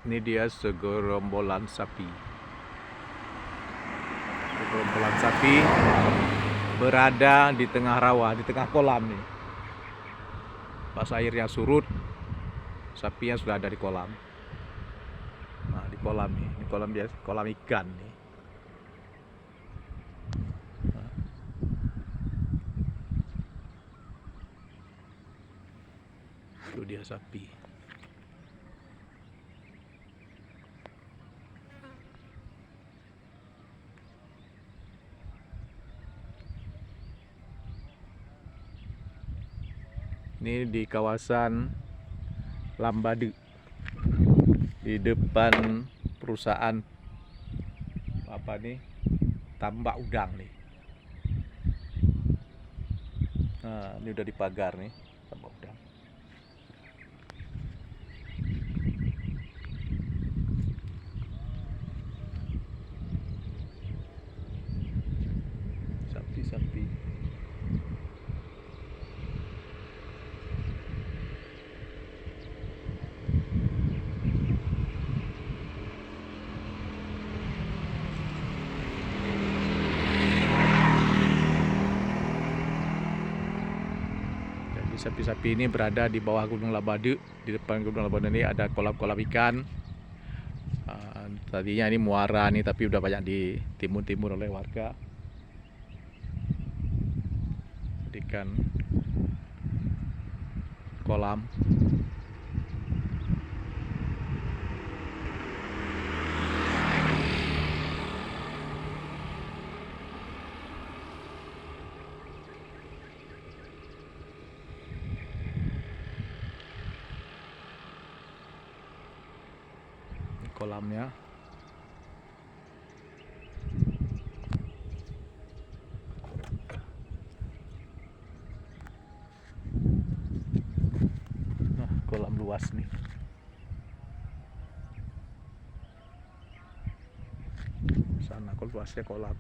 Ini dia segerombolan sapi. Segerombolan sapi berada di tengah rawa, di tengah kolam nih. Pas airnya surut, sapinya sudah ada di kolam. Nah, di kolam nih, ini kolam biasa, kolam ikan nih. Nah. Itu dia sapi. Ini di kawasan Lambadu, di depan perusahaan apa nih, tambak udang nih. Nah, ini udah dipagar nih, tambak udang. Sapi-sapi. Jadi sapi-sapi ini berada di bawah Gunung Labadu. Di depan Gunung Labadu ini ada kolam-kolam ikan. Tadinya ini muara nih, tapi udah banyak ditimbun-timbun oleh warga. Jadikan kolam. Kolamnya. Nah, kolam luas nih. Sana kok luasnya kolam.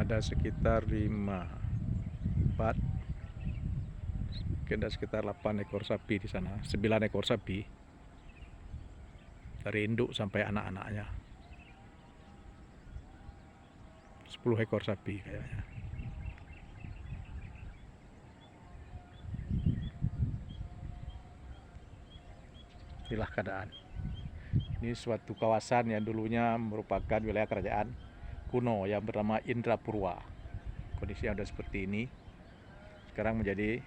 Ada sekitar 5, 4, ada sekitar 8 ekor sapi di sana, 9 ekor sapi. Dari induk sampai anak-anaknya. 10 ekor sapi kayaknya. Inilah keadaan. Ini suatu kawasan yang dulunya merupakan wilayah kerajaan kuno yang bernama Indrapurwa. Kondisinya sudah seperti ini. Sekarang menjadi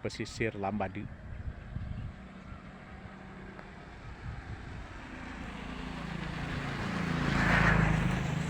pesisir Lambadu.